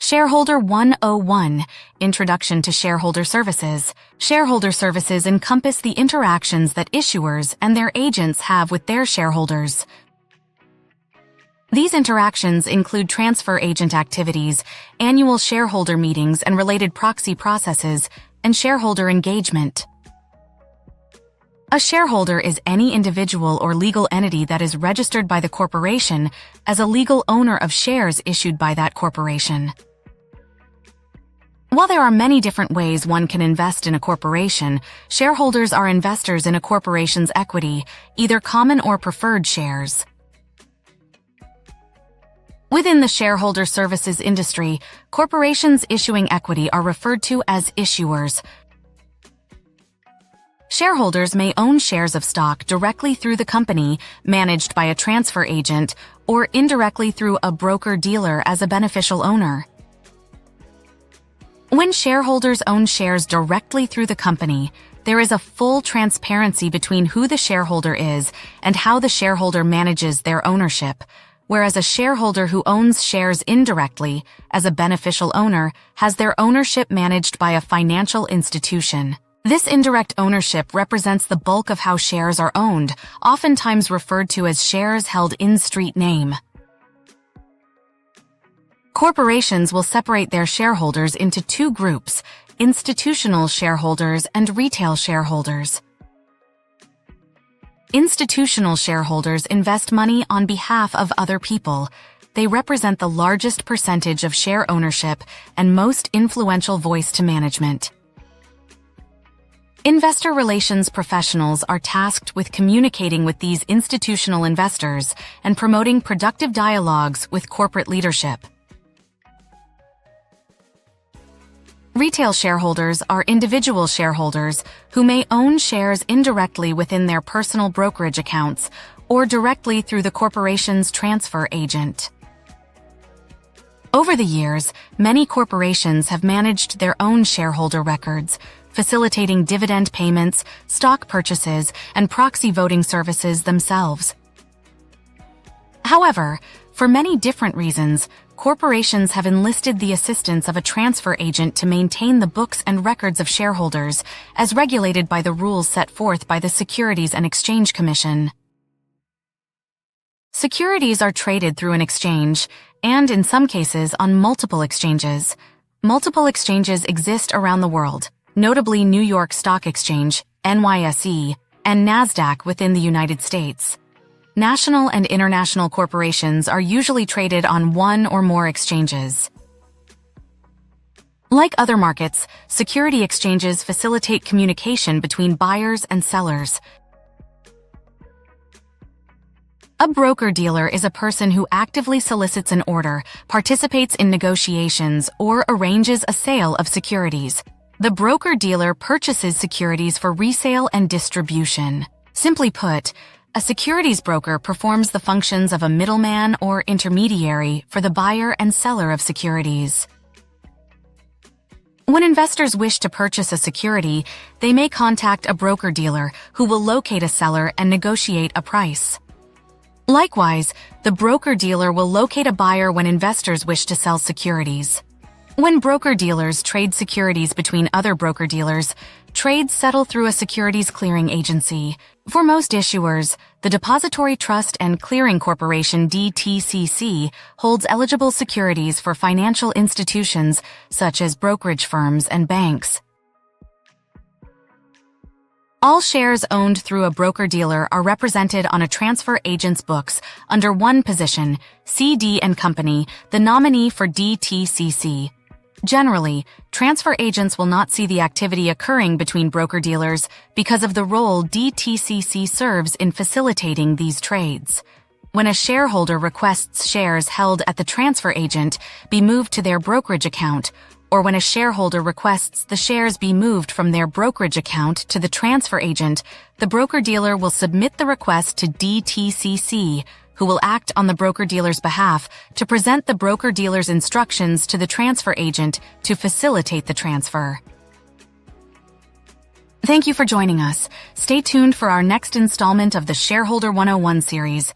Shareholder 101, Introduction to Shareholder Services. Shareholder services encompass the interactions that issuers and their agents have with their shareholders. These interactions include transfer agent activities, annual shareholder meetings and related proxy processes, and shareholder engagement. A shareholder is any individual or legal entity that is registered by the corporation as a legal owner of shares issued by that corporation. While there are many different ways one can invest in a corporation, shareholders are investors in a corporation's equity, either common or preferred shares. Within the shareholder services industry, corporations issuing equity are referred to as issuers. Shareholders may own shares of stock directly through the company, managed by a transfer agent, or indirectly through a broker-dealer as a beneficial owner. When shareholders own shares directly through the company, there is a full transparency between who the shareholder is and how the shareholder manages their ownership, whereas a shareholder who owns shares indirectly, as a beneficial owner, has their ownership managed by a financial institution. This indirect ownership represents the bulk of how shares are owned, oftentimes referred to as shares held in street name. Corporations will separate their shareholders into two groups: institutional shareholders and retail shareholders. Institutional shareholders invest money on behalf of other people. They represent the largest percentage of share ownership and most influential voice to management. Investor relations professionals are tasked with communicating with these institutional investors and promoting productive dialogues with corporate leadership. Retail shareholders are individual shareholders who may own shares indirectly within their personal brokerage accounts or directly through the corporation's transfer agent. Over the years, many corporations have managed their own shareholder records, facilitating dividend payments, stock purchases, and proxy voting services themselves. However, for many different reasons, corporations have enlisted the assistance of a transfer agent to maintain the books and records of shareholders, as regulated by the rules set forth by the Securities and Exchange Commission. Securities are traded through an exchange, and in some cases on multiple exchanges. Multiple exchanges exist around the world, notably New York Stock Exchange, NYSE, and NASDAQ within the United States. National and international corporations are usually traded on one or more exchanges. Like other markets, security exchanges facilitate communication between buyers and sellers. A broker-dealer is a person who actively solicits an order, participates in negotiations, or arranges a sale of securities. The broker-dealer purchases securities for resale and distribution. Simply put, a securities broker performs the functions of a middleman or intermediary for the buyer and seller of securities. When investors wish to purchase a security, they may contact a broker-dealer who will locate a seller and negotiate a price. Likewise, the broker-dealer will locate a buyer when investors wish to sell securities. When broker-dealers trade securities between other broker-dealers, trades settle through a securities clearing agency. For most issuers, the Depository Trust and Clearing Corporation (DTCC) holds eligible securities for financial institutions such as brokerage firms and banks. All shares owned through a broker-dealer are represented on a transfer agent's books under one position, CD & Company, the nominee for DTCC. Generally, transfer agents will not see the activity occurring between broker-dealers because of the role DTCC serves in facilitating these trades. When a shareholder requests shares held at the transfer agent be moved to their brokerage account, or when a shareholder requests the shares be moved from their brokerage account to the transfer agent, the broker-dealer will submit the request to DTCC, who will act on the broker-dealer's behalf to present the broker-dealer's instructions to the transfer agent to facilitate the transfer. Thank you for joining us. Stay tuned for our next installment of the Shareholder 101 series.